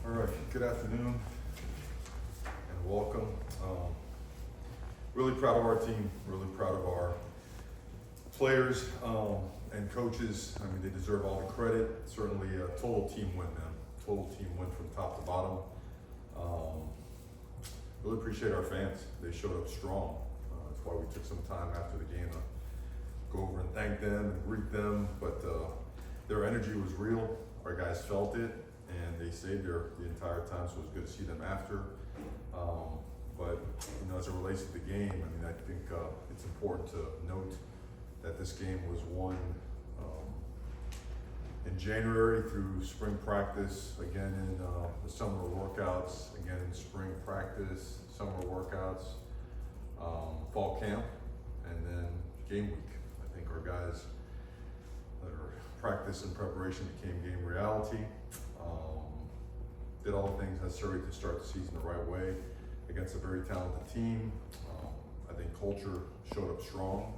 All right, good afternoon and welcome. Really proud of our team, really proud of our players and coaches. I mean, they deserve all the credit. Certainly a total team win, man. Total team win from top to bottom. Really appreciate our fans. They showed up strong. That's why we took some time after the game to go over and thank them and greet them. But their energy was real. Our guys felt it, and they stayed there the entire time, so it was good to see them after. But you know, as it relates to the game, I mean, I think it's important to note that this game was won in January through spring practice, again in the summer workouts, again in spring practice, summer workouts, fall camp, and then game week. I think our guys that are practice and preparation became game reality. Did all the things necessary to start the season the right way against a very talented team. I think culture showed up strong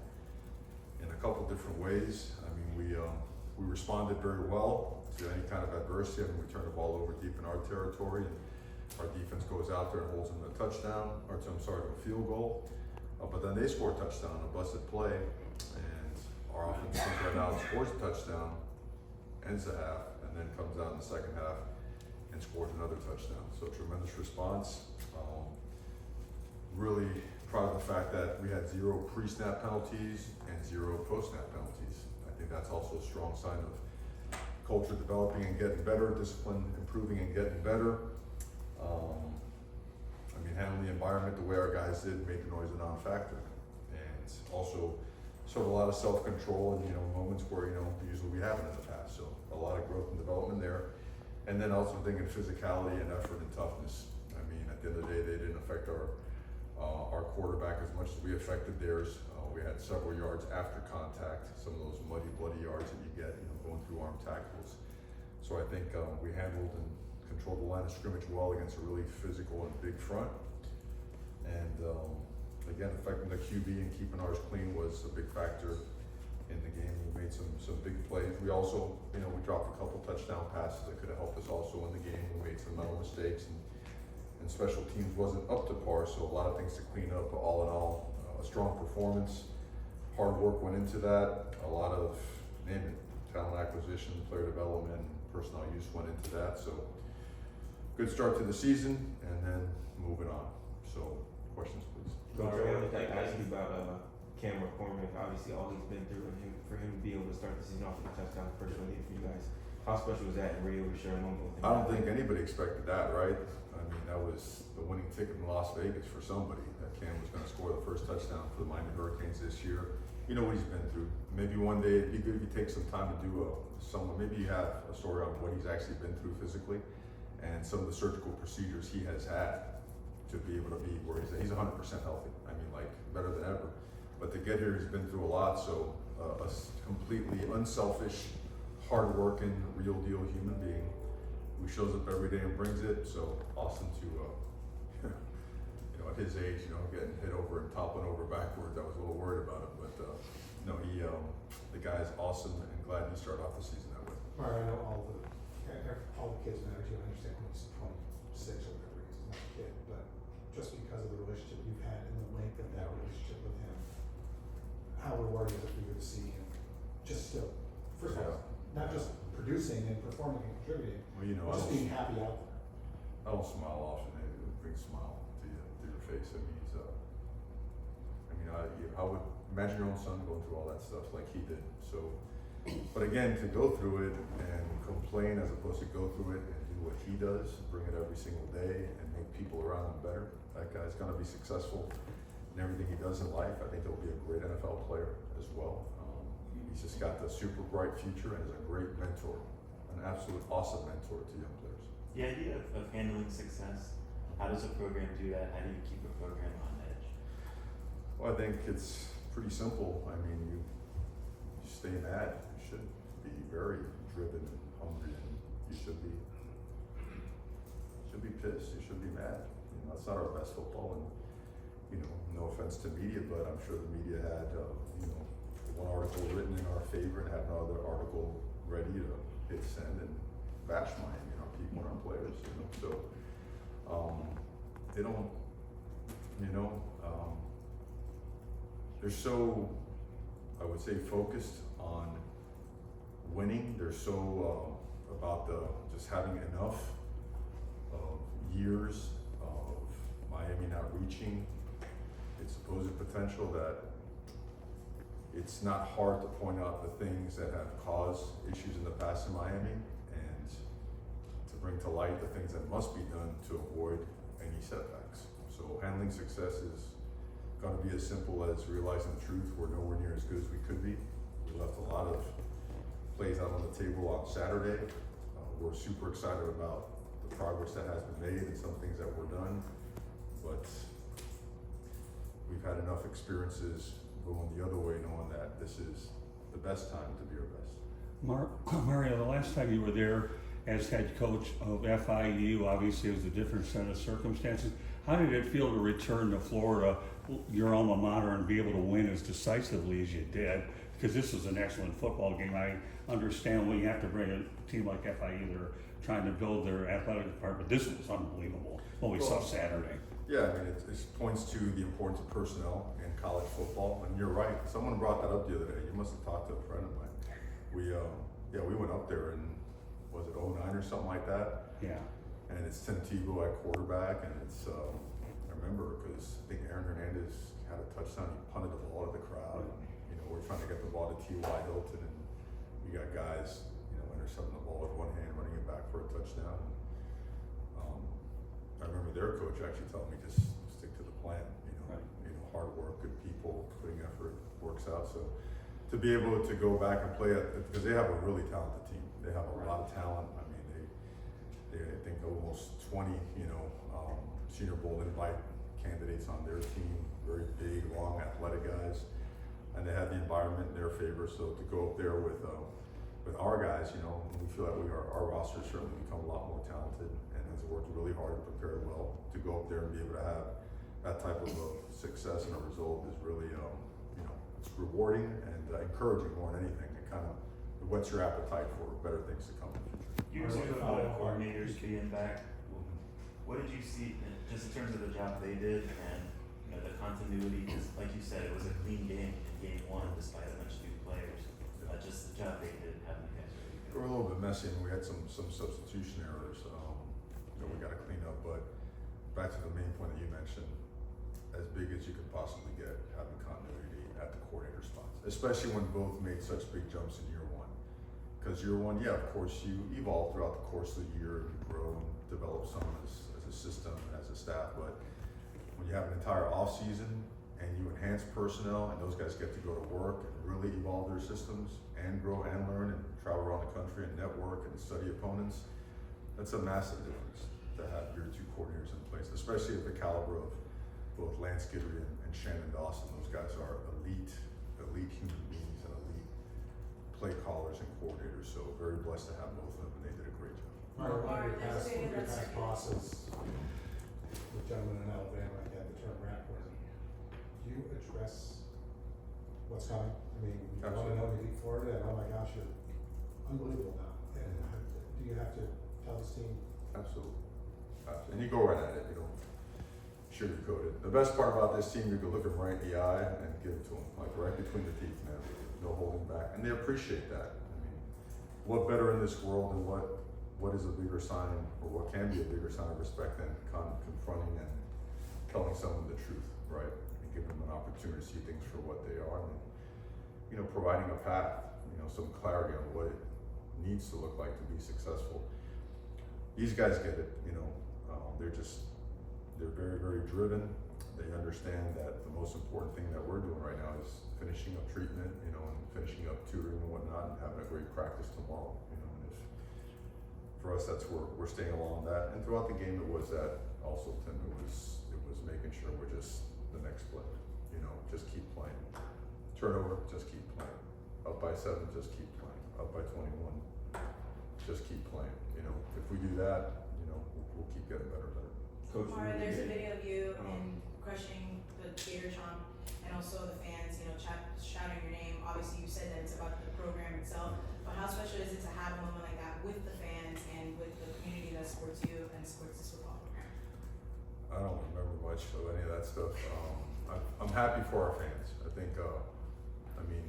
in a couple different ways. I mean, we responded very well to any kind of adversity. I mean, we turned the ball over deep in our territory, and our defense goes out there and holds them to a touchdown, or to a field goal. But then they score a touchdown, a busted play, and our offense comes right out, scores a touchdown, ends the half, and then comes out in the second half and scores another touchdown. So tremendous response. Really proud of the fact that we had 0 pre-snap penalties and 0 post-snap penalties. I think that's also a strong sign of culture developing and getting better, discipline improving and getting better. I mean, handling the environment the way our guys did made the noise a non-factor, and also showed a lot of self-control and moments where usually we haven't in the past. So a lot of growth and development there. And then also thinking physicality and effort and toughness. I mean, at the end of the day, they didn't affect our quarterback as much as we affected theirs. We had several yards after contact, some of those muddy, bloody yards that you get, going through arm tackles. So I think we handled and controlled the line of scrimmage well against a really physical and big front. And again, affecting the QB and keeping ours clean was a big factor in the game. We made some big plays. We also, we dropped a couple touchdown passes that could have helped us also in the game. We made some mental mistakes, and special teams wasn't up to par, so a lot of things to clean up. But all in all, a strong performance. Hard work went into that. A lot of, name it, talent acquisition, player development, personnel use went into that. So good start to the season, and then moving on. So questions, please. I wanted to ask you about Cam McCormick. Obviously, all he's been through, and for him to be able to start the season off with a touchdown, the first one for you guys. How special was that, and were you able to share a moment with him? I don't think anybody expected that, right? I mean, that was the winning ticket in Las Vegas for somebody, that Cam was going to score the first touchdown for the Miami Hurricanes this year. You know what he's been through. Maybe one day it'd be good if you take some time to do maybe you have a story on what he's actually been through physically and some of the surgical procedures he has had to be able to be where he's 100% healthy. I mean, like, better than ever. But to get here, he's been through a lot. So a completely unselfish, hard-working, real deal human being who shows up every day and brings it. So awesome to, at his age, getting hit over and toppling over backwards. I was a little worried about it, but the guy is awesome, and glad he started off the season that way. I know all the kids matter to you. I understand when he's 26 or whatever, he's not a kid, but just because of the relationship you've had and the length of that relationship with him, how rewarding is it for you to see him just still, first of all, not just producing and performing and contributing, Well, just being happy out there. I don't smile often. It brings a smile to your face. I mean, I would imagine your own son going through all that stuff like he did. So, but again, to go through it and complain as opposed to go through it and do what he does, bring it every single day and make people around him better. That guy's gonna be successful in everything he does in life. I think he'll be a great NFL player as well. He's just got the super bright future and is a great mentor, an absolute awesome mentor to young players. The idea of handling success, how does a program do that? How do you keep a program on edge? Well, I think it's pretty simple. I mean, you stay mad. You should be very driven and hungry, and you should be pissed. You should be mad. That's not our best football, and no offense to media, but I'm sure the media had one article written in our favor and had another article ready to hit send and bash Miami, our people and our players. So they don't, you know, they're so, I would say, focused on winning. They're so about just having enough of years of Miami not reaching its supposed potential that it's not hard to point out the things that have caused issues in the past in Miami and to bring to light the things that must be done to avoid any setbacks. So handling success is going to be as simple as realizing the truth. We're nowhere near as good as we could be. We left a lot of plays out on the table on Saturday. We're super excited about the progress that has been made and some things that were done, but we've had enough experiences going the other way, knowing that this is the best time to be our best. Mario, the last time you were there as head coach of FIU, obviously it was a different set of circumstances. How did it feel to return to Florida, your alma mater, and be able to win as decisively as you did? Because this was an excellent football game. I understand when you have to bring a team like FIU, they're trying to build their athletic department. This was unbelievable, what we saw Saturday. Yeah, I mean, it points to the importance of personnel in college football, and you're right. Someone brought that up the other day. You must have talked to a friend of mine. We went up there and was it 09 or something like that? Yeah. And it's Tim Tebow at quarterback, and it's I remember because I think Aaron Hernandez had a touchdown. He punted the ball to the crowd. And, you know, we're trying to get the ball to T.Y. Hilton, and we got guys, you know, intercepting the ball with one hand, running it back for a touchdown. I remember their coach actually telling me just stick to the plan. Right. You know, hard work, good people, putting effort works out. So to be able to go back and play because they have a really talented team. They have a lot of talent. I mean, they I think almost 20, you know, Senior Bowl invite candidates on their team. Very big, long, athletic guys, and they have the environment in their favor. So to go up there with our guys, you know, we feel like our roster certainly become a lot more talented and has worked really hard and prepared well. To go up there and be able to have that type of success and a result is really, you know, it's rewarding and encouraging more than anything. It kind of whets your appetite for better things to come in the future. You spoke about the coordinators being back. What did you see, just in terms of the job they did and, you know, the continuity? Because, like you said, it was a clean game in game one, despite a bunch of new players. Just the job they did, having you guys really good. We were a little bit messy, and we had some substitution errors that we got to clean up. But back to the main point that you mentioned, as big as you could possibly get, having continuity at the coordinator spots, especially when both made such big jumps in year one. Because year one, yeah, of course, you evolve throughout the course of the year, and you grow and develop some as a system, as a staff. But when you have an entire off season and you enhance personnel, and those guys get to go to work and really evolve their systems and grow and learn and travel around the country and network and study opponents, that's a massive difference to have your two coordinators in place, especially at the caliber of both Lance Guidry and Shannon Dawson. Those guys are elite human beings and elite play callers and coordinators. So very blessed to have both of them, and they did a great job. One of your past bosses, the gentleman in Alabama, had the term rat poison. Do you address what's coming? I mean, you want to know anything for it, and oh my gosh, you're unbelievable now. And do you have to tell this team? Absolutely. And you go right at it. You don't sugarcoat it. The best part about this team, you can look them right in the eye and give it to them, like right between the teeth, man. No holding back, and they appreciate that. I mean, what better in this world than what is a bigger sign, or what can be a bigger sign of respect than confronting and telling someone the truth, right? And giving them an opportunity to see things for what they are, and, you know, providing a path, you know, some clarity on what it needs to look like to be successful. These guys get it, you know. They're very, very driven. They understand that the most important thing that we're doing right now is finishing up treatment, you know, and finishing up tutoring and whatnot, and having a great practice tomorrow, you know. And for us, that's where we're staying along that. And throughout the game, it was that also, Tim. It was making sure we're just the next play, you know, just keep playing. Turnover, just keep playing. Up by 7, just keep playing. Up by 21, just keep playing. You know, if we do that, you know, we'll keep getting better and better. Coach, Mara, there's a video of you and crushing the Gator Chomp and also the fans, you know, shouting your name. Obviously, you said that it's about the program itself, but how special is it to have a moment like that with the fans and with the community that supports you and supports this football program? I don't remember much of any of that stuff. I'm happy for our fans. I think, I mean,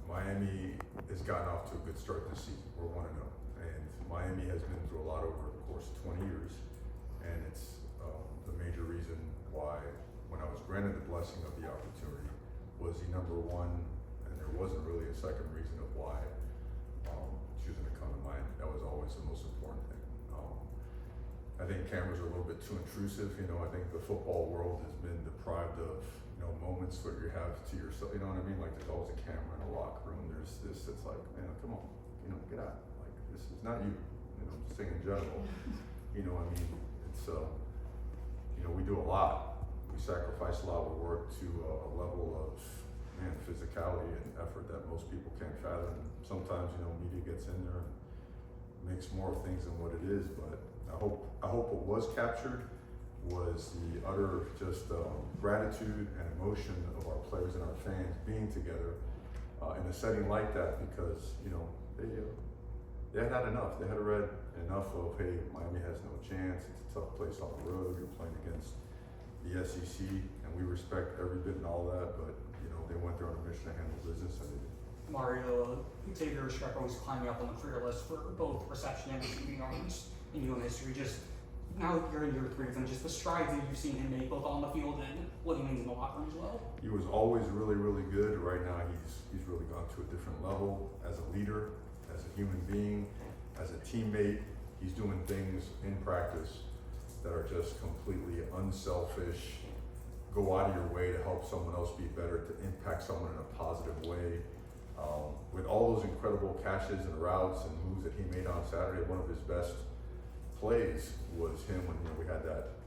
Miami has gotten off to a good start this season. We're 1-0. And Miami has been through a lot over the course of 20 years. And it's the major reason why, when I was granted the blessing of the opportunity, was the number one, and there wasn't really a second reason of why choosing to come to Miami. That was always the most important thing. I think cameras are a little bit too intrusive. You know, I think the football world has been deprived of, you know, moments where you have to yourself. You know what I mean? Like, there's always a camera in a locker room. There's this. It's like, man, come on, you know, get out. Like, this is not you. You know, just saying in general. You know, I mean, it's you know, we do a lot. We sacrifice a lot. We work to a level of, man, physicality and effort that most people can't fathom. Sometimes, you know, media gets in there and makes more of things than what it is, but I hope what was captured was the utter just gratitude and emotion of our players and our fans being together in a setting like that, because, you know, they had enough. They had read enough of, hey, Miami has no chance. It's a tough place on the road. You're playing against the SEC, and we respect every bit and all that, but, you know, they went there on a mission to handle business, and they did. Mario, Xavier Restrepo is climbing up on the career list for both reception and receiving yards in UM history. Just now that you're in year 3 of him, just the strides that you've seen him make both on the field and what he means in the locker room as well. He was always really, really good. Right now, he's really gone to a different level as a leader, as a human being, as a teammate. He's doing things in practice that are just completely unselfish. Go out of your way to help someone else be better, to impact someone in a positive way. With all those incredible catches and routes and moves that he made on Saturday, one of his best plays was him when, you know, we had that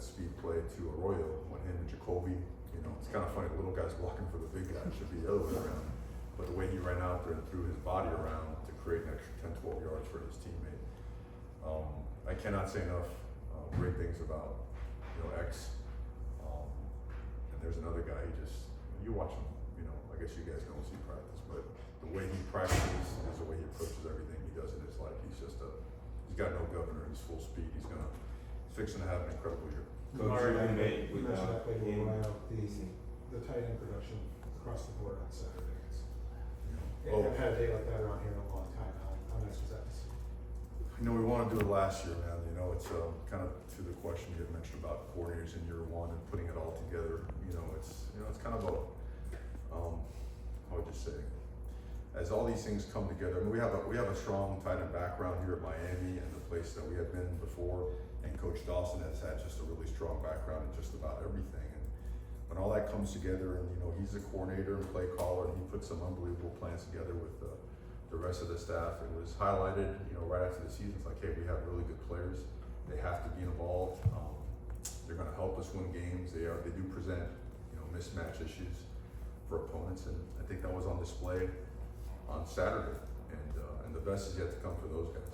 speed play to Arroyo, when him and Jacoby, you know, it's kind of funny, the little guy's blocking for the big guy. It should be the other way around. But the way he ran out there and threw his body around to create an extra 10, 12 yards for his teammate. I cannot say enough great things about, you know, X. And there's another guy, you watch him, you know, I guess you guys don't see practice, but the way he practices is the way he approaches everything he does in his life. He's got no governor. He's full speed. He's fixing to have an incredible year. Coach, you made You with mentioned that play him. the tight end production across the board on Saturday. Oh. I've had a day like that around here in a long time. How nice was that to see? You know, we want to do it last year, man. You know, it's kind of to the question you had mentioned about coordinators in year 1 and putting it all together. You know, it's kind of a, how would you say, as all these things come together. I mean, we have a strong tight end background here at Miami and the place that we have been before. And Coach Dawson has had just a really strong background in just about everything. And when all that comes together, and, you know, he's a coordinator and play caller, and he put some unbelievable plans together with the rest of the staff. It was highlighted, you know, right after the season. It's like, hey, we have really good players. They have to be involved. They're going to help us win games. They do present, you know, mismatch issues for opponents, and I think that was on display on Saturday. And the best is yet to come for those guys.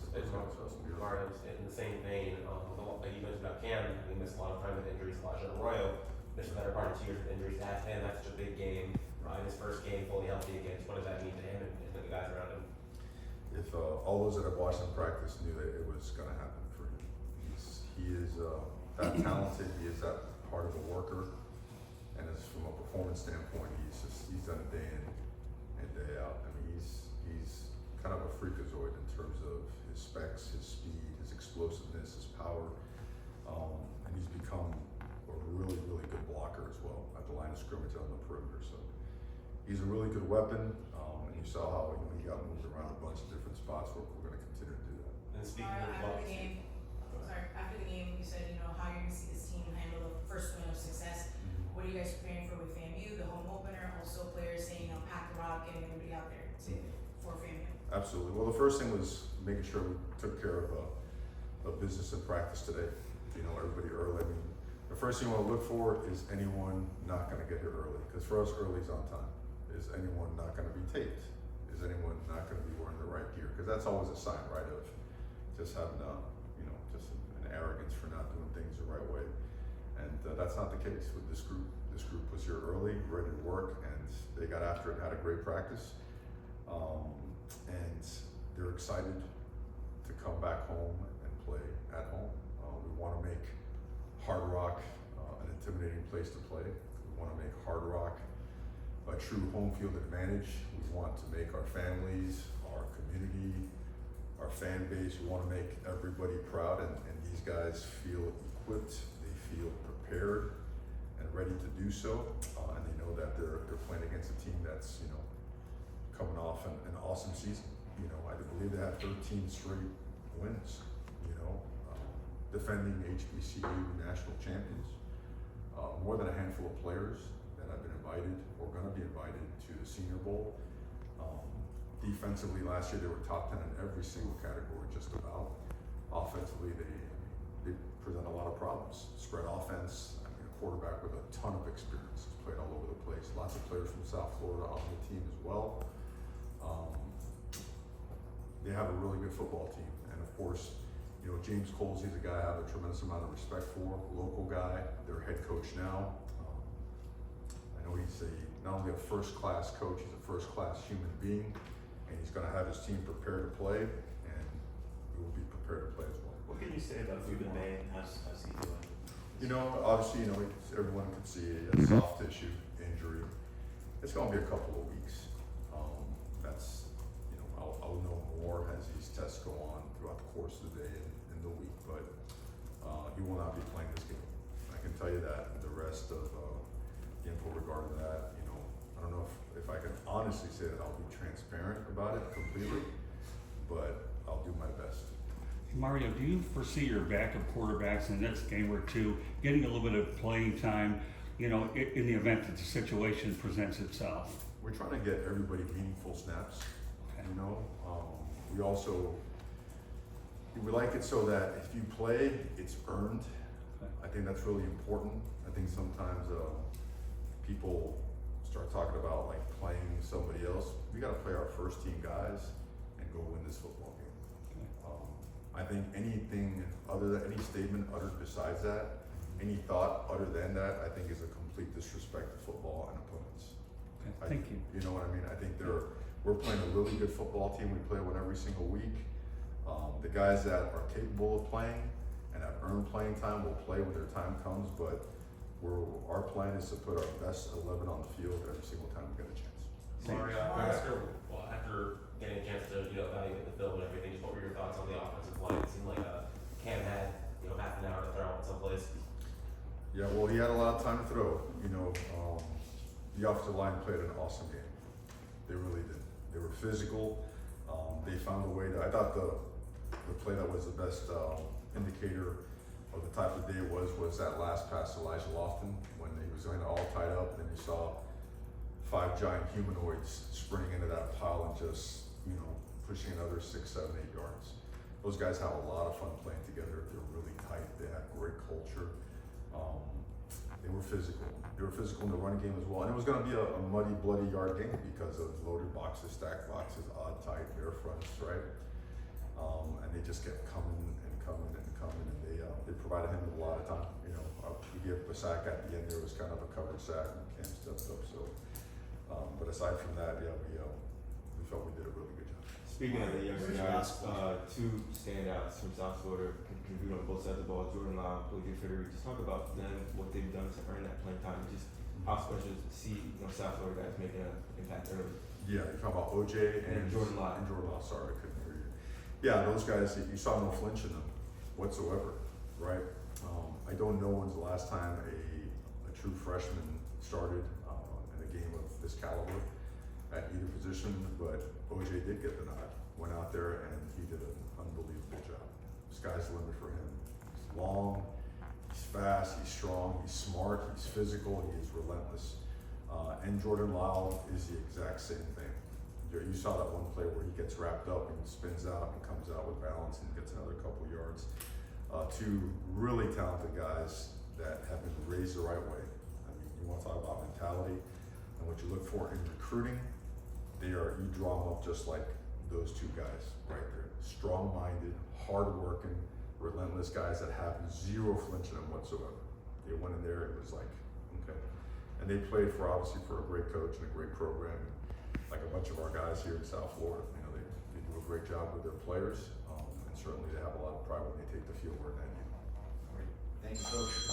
Mario, in the same vein, like you mentioned about Cam, he missed a lot of time with injuries. Elijah Arroyo missed the better part of 2 years with injuries. To have him, that's such a big game. In his first game, fully healthy again. What does that mean to him and the guys around him? If all those that have watched him practice knew that it was going to happen for him. He is that talented. He is that part of a worker. And as from a performance standpoint, he's done it day in and day out. I mean, he's kind of a freakazoid in terms of his specs, his speed, his explosiveness, his power. And he's become a really, really good blocker as well at the line of scrimmage on the perimeter. So he's a really good weapon. And you saw how, you know, he got moved around a bunch of different spots. We're going to continue to do that. And speaking Mario, of after the game, after the game, you said, you know, how you're going to see this team handle the first win of success. What are you guys preparing for with FAMU, the home opener? Also, players saying, you know, pack the rock, getting everybody out there for FAMU. Absolutely. Well, the first thing was making sure we took care of business and practice today. You know, everybody early. I mean, the first thing you want to look for is anyone not going to get here early. Because for us, early is on time. Is anyone not going to be taped? Is anyone not going to be wearing the right gear? Because that's always a sign, right, of just having you know, just an arrogance for not doing things the right way. And that's not the case with this group. This group was here early, ready to work, and they got after it and had a great practice. And they're excited to come back home and play at home. We want to make Hard Rock an intimidating place to play. We want to make Hard Rock a true home field advantage. We want to make our families, our community, our fan base, we want to make everybody proud, and these guys feel equipped, they feel prepared and ready to do so, and they know that they're playing against a team that's, you know, coming off an awesome season. You know, I believe they had 13 straight wins, you know, defending HBCU national champions, more than a handful of players that have been invited or gonna be invited to the Senior Bowl. Defensively last year they were top 10 in every single category just about. Offensively they present a lot of problems. Spread offense, I mean a quarterback with a ton of experience, has played all over the place. Lots of players from South Florida on the team as well. They have a really good football team, and of course, you know, James Coles, he's a guy I have a tremendous amount of respect for, local guy, their head coach now. I know he's not only a first-class coach, he's a first-class human being, and he's gonna have his team prepared to play, and we will be prepared to play as well. What can you say about Ruben Bay and how's he doing? You know, obviously, you know, everyone can see a soft tissue injury. It's gonna be a couple of weeks. That's, you know, I'll know more as these tests go on throughout the course of the day and the week, but he will not be playing this game. I can tell you that. The rest of the info regarding that, you know, I don't know if I can honestly say that I'll be transparent about it completely, but I'll do my best. Mario, do you foresee your backup quarterbacks in the next game or two getting a little bit of playing time, you know, in the event that the situation presents itself? We're trying to get everybody meaningful snaps, you know. We like it so that if you play, it's earned. I think that's really important. I think sometimes people start talking about like playing somebody else. We got to play our first team guys and go win this football game. I think anything other than any statement uttered besides that, any thought other than that, I think is a complete disrespect to football and opponents. Okay, thank you. You know what I mean? I think we're playing a really good football team. We play one every single week. The guys that are capable of playing and have earned playing time will play when their time comes, but our plan is to put our best 11 on the field every single time we get a chance. Mario, after getting a chance to, you know, evaluate the film and everything, just what were your thoughts on the offensive line? It seemed like Cam had, you know, half an hour to throw out someplace. Yeah, well, he had a lot of time to throw. You know, the offensive line played an awesome game. They really did. They were physical. They found a way to. I thought the play that was the best indicator of the type of day was that last pass to Elijah Lofton when he was going all tied up, and then you saw 5 giant humanoids sprinting into that pile and just, you know, pushing another 6, 7, 8 yards. Those guys have a lot of fun playing together. They're really tight. They have great culture. They were physical. They were physical in the running game as well. And it was going to be a muddy, bloody yard game because of loaded boxes, stacked boxes, odd tight, bare fronts, right? And they just kept coming and coming and coming, and they provided him with a lot of time. You know, he gave a sack at the end. There was kind of a covered sack, and Cam stepped up. So, but aside from that, yeah, we felt we did a really good job. Speaking of the younger guys, 2 standouts from South Florida contribute on both sides of the ball, Jordan Lyle, OJ Federer. Just talk about them, what they've done to earn that playing time, and just how special to see, you know, South Florida guys making an impact early. Yeah, you're talking about OJ and Jordan Lyle. Sorry, I couldn't hear you. Yeah, those guys, you saw no flinch in them whatsoever, right? I don't know when's the last time a true freshman started in a game of this caliber at either position, but OJ did get the nod, went out there and he did an unbelievable job. Sky's the limit for him. He's long, he's fast, he's strong, he's smart, he's physical, he is relentless. And Jordan Lyle is the exact same thing. You saw that one play where he gets wrapped up and spins out and comes out with balance and gets another couple yards. 2 really talented guys that have been raised the right way. I mean, you want to talk about mentality and what you look for in recruiting. You draw them up just like those 2 guys right there. Strong-minded, hard-working, relentless guys that have 0 flinch in them whatsoever. They went in there, it was like, okay. And they played obviously for a great coach and a great program. Like a bunch of our guys here in South Florida, you know, they do a great job with their players, and certainly they have a lot of pride when they take the field where they need. Thank you, Coach.